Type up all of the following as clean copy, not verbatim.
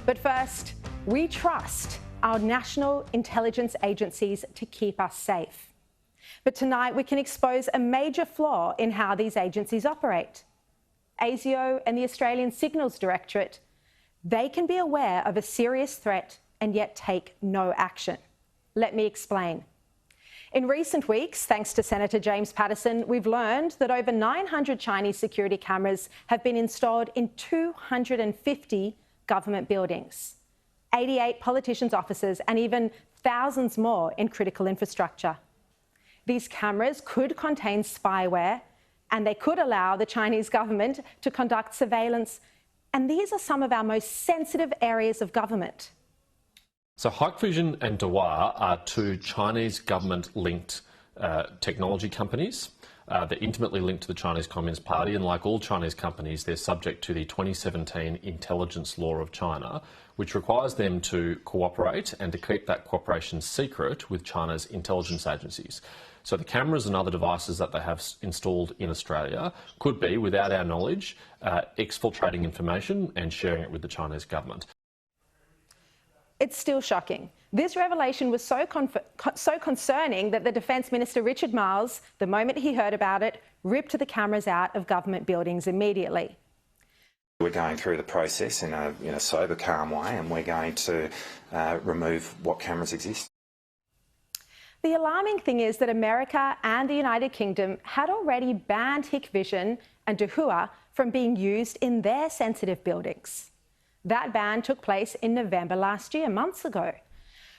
But first, we trust our national intelligence agencies to keep us safe. But tonight we can expose a major flaw in how these agencies operate. ASIO and the Australian Signals Directorate, they can be aware of a serious threat and yet take no action. Let me explain. In recent weeks, thanks to Senator James Paterson, we've learned that over 900 Chinese security cameras have been installed in 250 government buildings, 88 politicians' offices, and even thousands more in critical infrastructure. These cameras could contain spyware, and they could allow the Chinese government to conduct surveillance. And these are some of our most sensitive areas of government. So Hikvision and Dahua are two Chinese government-linked technology companies. They're intimately linked to the Chinese Communist Party, and like all Chinese companies, they're subject to the 2017 intelligence law of China, which requires them to cooperate and to keep that cooperation secret with China's intelligence agencies. So the cameras and other devices that they have installed in Australia could be, without our knowledge, exfiltrating information and sharing it with the Chinese government. It's still shocking. This revelation was so concerning that the Defence Minister Richard Marles, the moment he heard about it, ripped the cameras out of government buildings immediately. We're going through the process in a sober, calm way, and we're going to remove what cameras exist. The alarming thing is that America and the United Kingdom had already banned Hikvision and Dahua from being used in their sensitive buildings. That ban took place in November last year, months ago.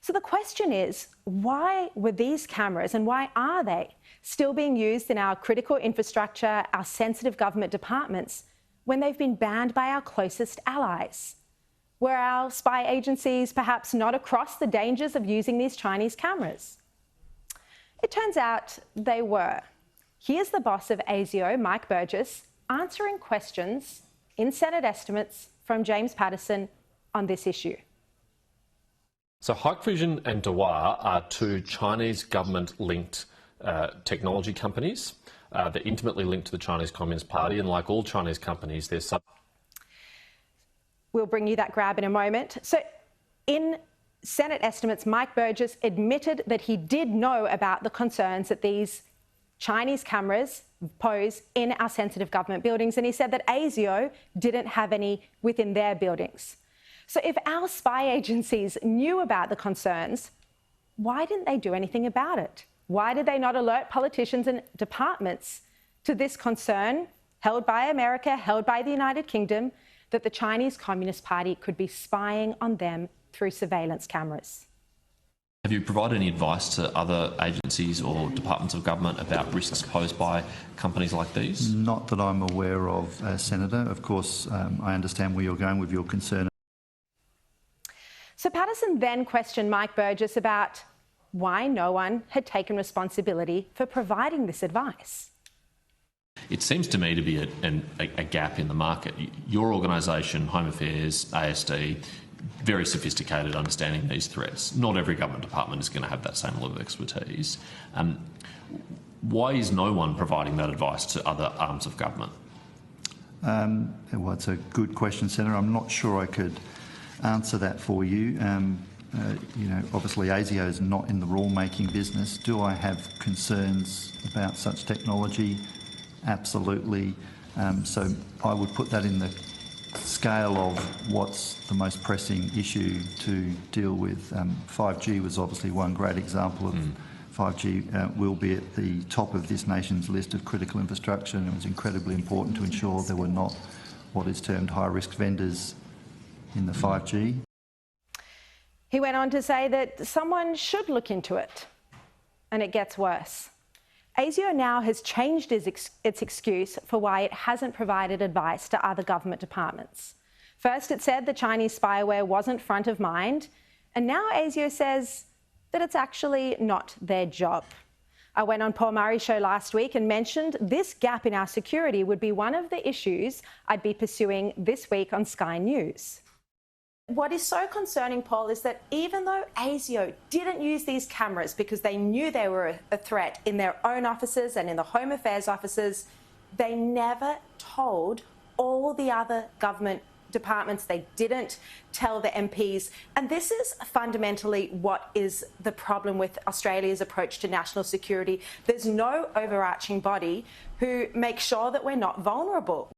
So the question is, why were these cameras, and why are they, still being used in our critical infrastructure, our sensitive government departments, when they've been banned by our closest allies? Were our spy agencies perhaps not across the dangers of using these Chinese cameras? It turns out they were. Here's the boss of ASIO, Mike Burgess, answering questions in Senate estimates from James Paterson on this issue. So Hikvision and Dahua are two Chinese government-linked technology companies. They're intimately linked to the Chinese Communist Party, and like all Chinese companies, they're We'll bring you that grab in a moment. So in Senate estimates, Mike Burgess admitted that he did know about the concerns that these Chinese cameras pose in our sensitive government buildings, and he said that ASIO didn't have any within their buildings. So if our spy agencies knew about the concerns, why didn't they do anything about it? Why did they not alert politicians and departments to this concern held by America, held by the United Kingdom, that the Chinese Communist Party could be spying on them through surveillance cameras? Have you provided any advice to other agencies or departments of government about risks posed by companies like these? Not that I'm aware of, Senator. Of course, I understand where you're going with your concern. So Paterson then questioned Mike Burgess about why no one had taken responsibility for providing this advice. It seems to me to be a gap in the market. Your organisation, Home Affairs, ASD, very sophisticated understanding these threats. Not every government department is going to have that same level of expertise. Why is no one providing that advice to other arms of government? Well, it's a good question, Senator. I'm not sure I could answer that for you. Obviously ASIO is not in the rule-making business. Do I have concerns about such technology? Absolutely. So I would put that in the scale of what's the most pressing issue to deal with. 5G was obviously one great example of 5G will be at the top of this nation's list of critical infrastructure, and it was incredibly important to ensure there were not what is termed high-risk vendors in the 5G. He went on to say that someone should look into it, and it gets worse. ASIO now has changed its excuse for why it hasn't provided advice to other government departments. First, it said the Chinese spyware wasn't front of mind, and now ASIO says that it's actually not their job. I went on Paul Murray's show last week and mentioned this gap in our security would be one of the issues I'd be pursuing this week on Sky News. What is so concerning, Paul, is that even though ASIO didn't use these cameras because they knew they were a threat in their own offices and in the Home Affairs offices, they never told all the other government departments. They didn't tell the MPs. And this is fundamentally what is the problem with Australia's approach to national security. There's no overarching body who makes sure that we're not vulnerable.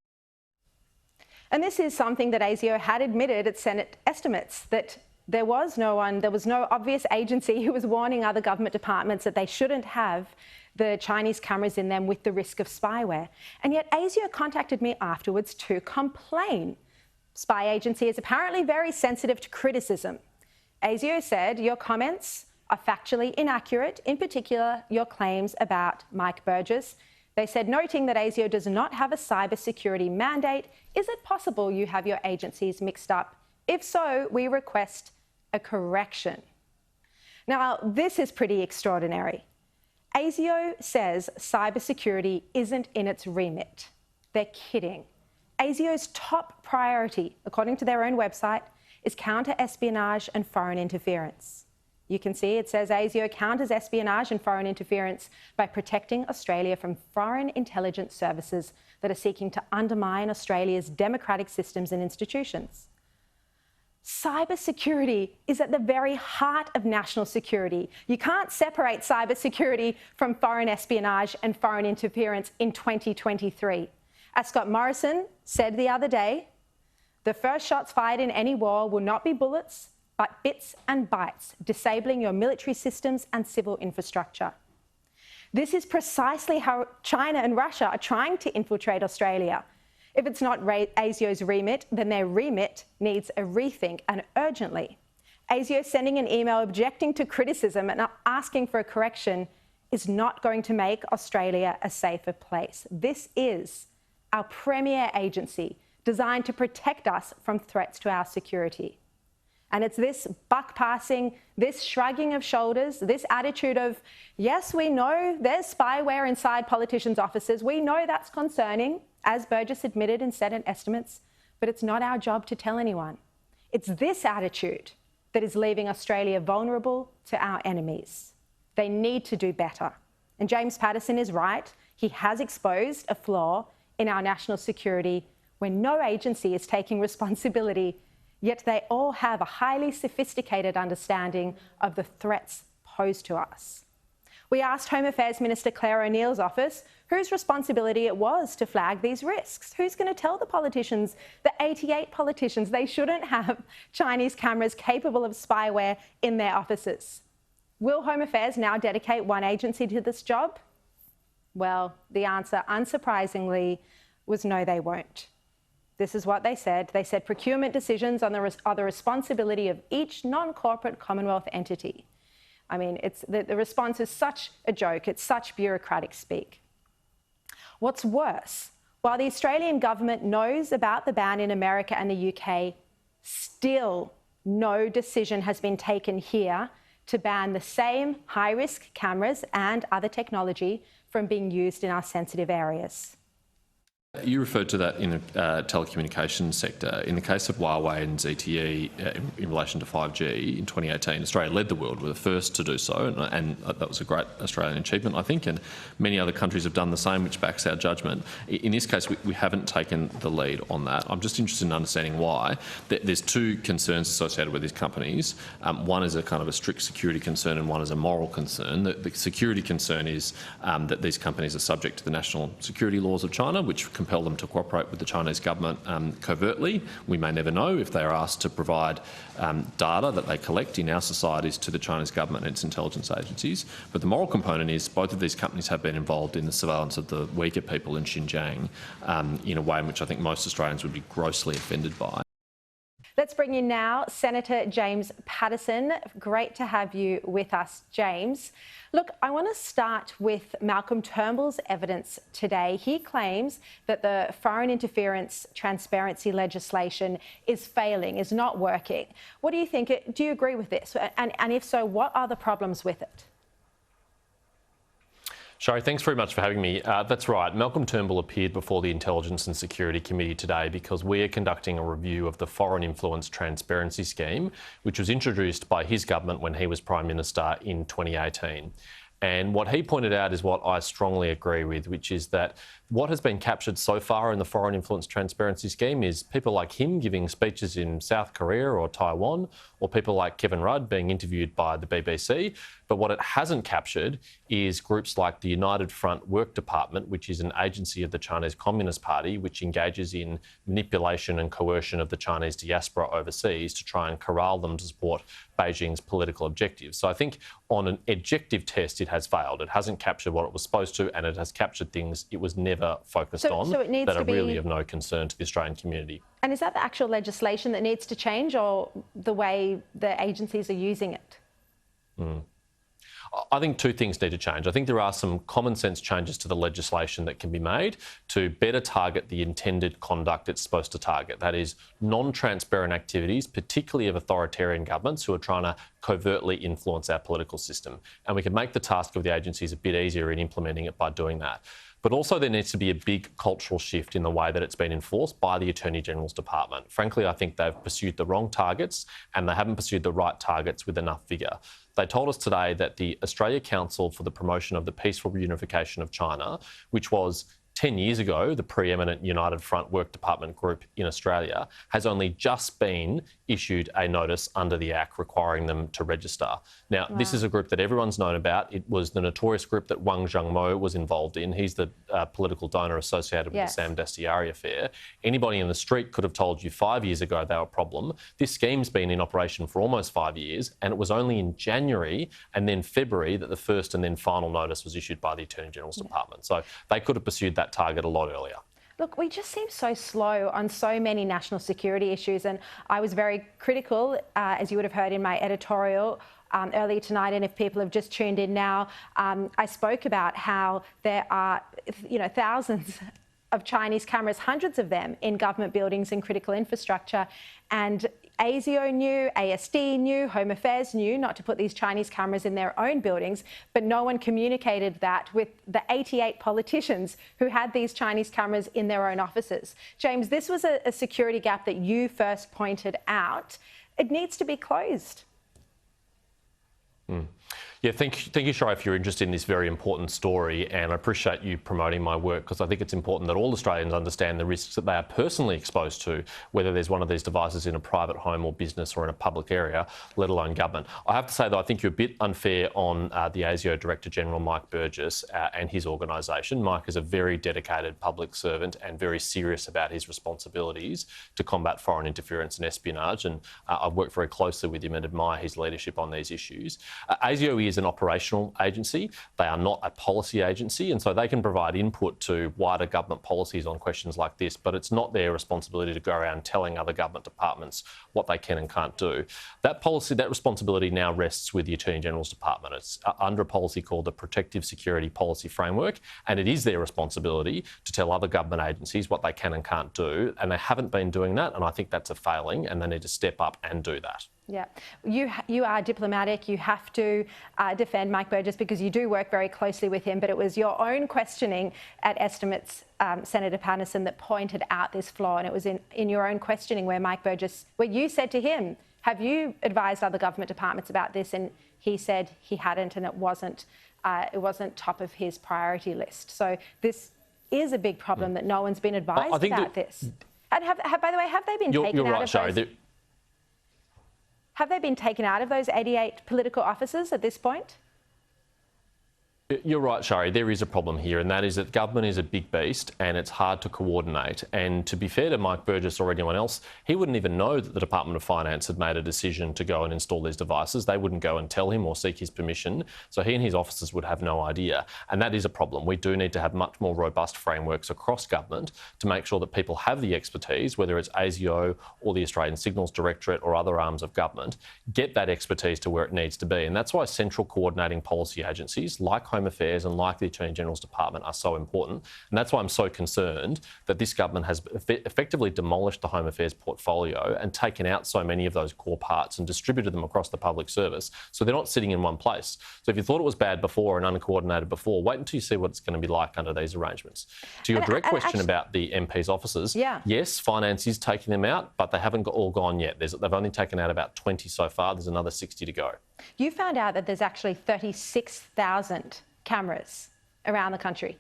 And this is something that ASIO had admitted at Senate estimates, that there was no obvious agency who was warning other government departments that they shouldn't have the Chinese cameras in them with the risk of spyware. And yet ASIO contacted me afterwards to complain. Spy agency is apparently very sensitive to criticism. ASIO said your comments are factually inaccurate, in particular your claims about Mike Burgess. They said, noting that ASIO does not have a cybersecurity mandate, is it possible you have your agencies mixed up? If so, we request a correction. Now, this is pretty extraordinary. ASIO says cybersecurity isn't in its remit. They're kidding. ASIO's top priority, according to their own website, is counter-espionage and foreign interference. You can see it says ASIO counters espionage and foreign interference by protecting Australia from foreign intelligence services that are seeking to undermine Australia's democratic systems and institutions. Cybersecurity is at the very heart of national security. You can't separate cybersecurity from foreign espionage and foreign interference in 2023. As Scott Morrison said the other day, the first shots fired in any war will not be bullets, but bits and bytes, disabling your military systems and civil infrastructure. This is precisely how China and Russia are trying to infiltrate Australia. If it's not ASIO's remit, then their remit needs a rethink, and urgently. ASIO sending an email objecting to criticism and asking for a correction is not going to make Australia a safer place. This is our premier agency designed to protect us from threats to our security. And it's this buck passing, this shrugging of shoulders, this attitude of, yes, we know there's spyware inside politicians' offices. We know that's concerning, as Burgess admitted in Senate estimates, but it's not our job to tell anyone. It's this attitude that is leaving Australia vulnerable to our enemies. They need to do better. And James Paterson is right. He has exposed a flaw in our national security when no agency is taking responsibility, yet they all have a highly sophisticated understanding of the threats posed to us. We asked Home Affairs Minister Claire O'Neill's office whose responsibility it was to flag these risks. Who's going to tell the politicians, the 88 politicians, they shouldn't have Chinese cameras capable of spyware in their offices? Will Home Affairs now dedicate one agency to this job? Well, the answer, unsurprisingly, was no, they won't. This is what they said. They said procurement decisions are the responsibility of each non-corporate Commonwealth entity. I mean, the response is such a joke. It's such bureaucratic speak. What's worse, while the Australian government knows about the ban in America and the UK, still no decision has been taken here to ban the same high-risk cameras and other technology from being used in our sensitive areas. You referred to that in the telecommunications sector. In the case of Huawei and ZTE in relation to 5G in 2018, Australia led the world. We're the first to do so, and that was a great Australian achievement, I think, and many other countries have done the same, which backs our judgment. In this case, we haven't taken the lead on that. I'm just interested in understanding why. There's two concerns associated with these companies. One is a kind of a strict security concern and one is a moral concern. The security concern is that these companies are subject to the national security laws of China, which compel them to cooperate with the Chinese government covertly. We may never know if they are asked to provide data that they collect in our societies to the Chinese government and its intelligence agencies. But the moral component is both of these companies have been involved in the surveillance of the Uyghur people in Xinjiang in a way in which I think most Australians would be grossly offended by. Let's bring in now Senator James Paterson. Great to have you with us, James. Look, I want to start with Malcolm Turnbull's evidence today. He claims that the foreign interference transparency legislation is failing, is not working. What do you think? Do you agree with this? And if so, what are the problems with it? Shari, thanks very much for having me. That's right. Malcolm Turnbull appeared before the Intelligence and Security Committee today because we are conducting a review of the Foreign Influence Transparency Scheme, which was introduced by his government when he was Prime Minister in 2018. And what he pointed out is what I strongly agree with, which is that what has been captured so far in the Foreign Influence Transparency Scheme is people like him giving speeches in South Korea or Taiwan, or people like Kevin Rudd being interviewed by the BBC. But what it hasn't captured is groups like the United Front Work Department, which is an agency of the Chinese Communist Party, which engages in manipulation and coercion of the Chinese diaspora overseas to try and corral them to support Beijing's political objectives. So I think on an objective test, it has failed. It hasn't captured what it was supposed to, and it has captured things it was never focused on that are really of no concern to the Australian community. And is that the actual legislation that needs to change, or the way the agencies are using it? I think two things need to change. I think there are some common sense changes to the legislation that can be made to better target the intended conduct it's supposed to target. That is, non-transparent activities, particularly of authoritarian governments who are trying to covertly influence our political system. And we can make the task of the agencies a bit easier in implementing it by doing that. But also there needs to be a big cultural shift in the way that it's been enforced by the Attorney General's Department. Frankly, I think they've pursued the wrong targets and they haven't pursued the right targets with enough vigour. They told us today that the Australia Council for the Promotion of the Peaceful Reunification of China, which was 10 years ago, the preeminent United Front Work Department group in Australia, has only just been issued a notice under the Act requiring them to register. Now, this is a group that everyone's known about. It was the notorious group that Wang Zhengmo was involved in. He's the political donor associated with the Sam Dastyari affair. Anybody in the street could have told you 5 years ago they were a problem. This scheme's been in operation for almost 5 years, and it was only in January and then February that the first and then final notice was issued by the Attorney General's Department. So they could have pursued that target a lot earlier. Look, we just seem so slow on so many national security issues, and I was very critical, as you would have heard in my editorial earlier tonight, and if people have just tuned in now, I spoke about how there are, thousands of Chinese cameras, hundreds of them in government buildings and critical infrastructure, and ASIO knew, ASD knew, Home Affairs knew not to put these Chinese cameras in their own buildings, but no one communicated that with the 88 politicians who had these Chinese cameras in their own offices. James, this was a security gap that you first pointed out. It needs to be closed. Yeah, thank you, Shari, if you're interested in this very important story, and I appreciate you promoting my work because I think it's important that all Australians understand the risks that they are personally exposed to, whether there's one of these devices in a private home or business or in a public area, let alone government. I have to say, though, I think you're a bit unfair on the ASIO Director General, Mike Burgess, and his organisation. Mike is a very dedicated public servant and very serious about his responsibilities to combat foreign interference and espionage, and I've worked very closely with him and admire his leadership on these issues. ASIO is an operational agency. They are not a policy agency, and so they can provide input to wider government policies on questions like this, but it's not their responsibility to go around telling other government departments what they can and can't do. That policy, that responsibility now rests with the Attorney General's Department. It's under a policy called the Protective Security Policy Framework, and it is their responsibility to tell other government agencies what they can and can't do, and they haven't been doing that, and I think that's a failing, and they need to step up and do that. Yeah, you are diplomatic. You have to defend Mike Burgess because you do work very closely with him. But it was your own questioning at Estimates, Senator Patterson, that pointed out this flaw. And it was in your own questioning where Mike Burgess, where you said to him, "Have you advised other government departments about this?" And he said he hadn't, and it wasn't top of his priority list. So this is a big problem that no one's been advised about this. And by the way, have they been taken out of those? Have they been taken out of those 88 political offices at this point? You're right, Shari. There is a problem here, and that is that government is a big beast and it's hard to coordinate. And to be fair to Mike Burgess or anyone else, he wouldn't even know that the Department of Finance had made a decision to go and install these devices. They wouldn't go and tell him or seek his permission. So he and his officers would have no idea. And that is a problem. We do need to have much more robust frameworks across government to make sure that people have the expertise, whether it's ASIO or the Australian Signals Directorate or other arms of government, get that expertise to where it needs to be. And that's why central coordinating policy agencies like Home Affairs and like the Attorney General's Department are so important. And that's why I'm so concerned that this government has effectively demolished the Home Affairs portfolio and taken out so many of those core parts and distributed them across the public service. So they're not sitting in one place. So if you thought it was bad before and uncoordinated before, wait until you see what it's going to be like under these arrangements. To your direct question about the MP's offices, yes, finance is taking them out, but they haven't all gone yet. They've only taken out about 20 so far. There's another 60 to go. You found out that there's actually 36,000 cameras around the country.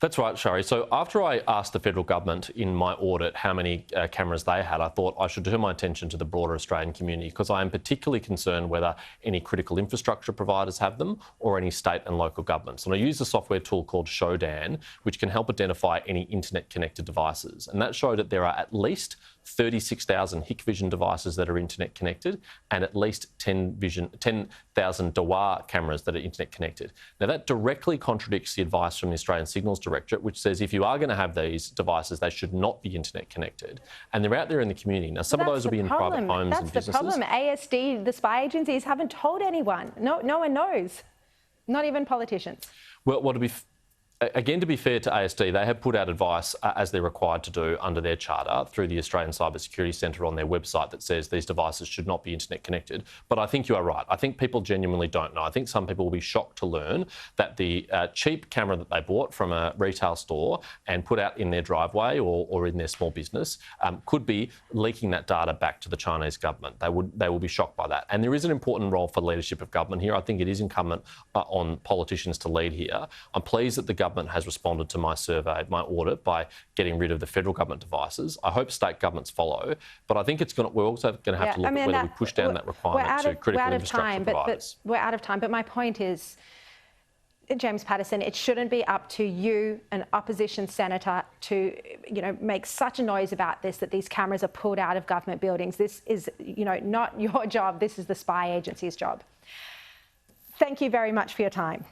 That's right, Shari. So after I asked the federal government in my audit how many cameras they had, I thought I should turn my attention to the broader Australian community, because I am particularly concerned whether any critical infrastructure providers have them or any state and local governments. And I use a software tool called Shodan, which can help identify any internet-connected devices. And that showed that there are at least 36,000 Hikvision devices that are internet connected and at least 10,000 Dahua cameras that are internet connected. Now that directly contradicts the advice from the Australian Signals Directorate, which says if you are going to have these devices, they should not be internet connected. And they're out there in the community. Now some of those will be in private homes and businesses. That's the problem. ASD, the spy agencies, haven't told anyone. No one knows. Not even politicians. Well, Again, to be fair to ASD, they have put out advice, as they're required to do under their charter, through the Australian Cybersecurity Centre on their website, that says these devices should not be internet connected. But I think you are right. I think people genuinely don't know. I think some people will be shocked to learn that the cheap camera that they bought from a retail store and put out in their driveway or in their small business could be leaking that data back to the Chinese government. They will be shocked by that. And there is an important role for leadership of government here. I think it is incumbent on politicians to lead here. I'm pleased that the government has responded to my survey, my audit, by getting rid of the federal government devices. I hope state governments follow, but I think we're also going to have to look at whether we push down that requirement to critical infrastructure providers. We're out of time, but my point is, James Patterson, it shouldn't be up to you, an opposition senator, to make such a noise about this, that these cameras are pulled out of government buildings. This is not your job. This is the spy agency's job. Thank you very much for your time.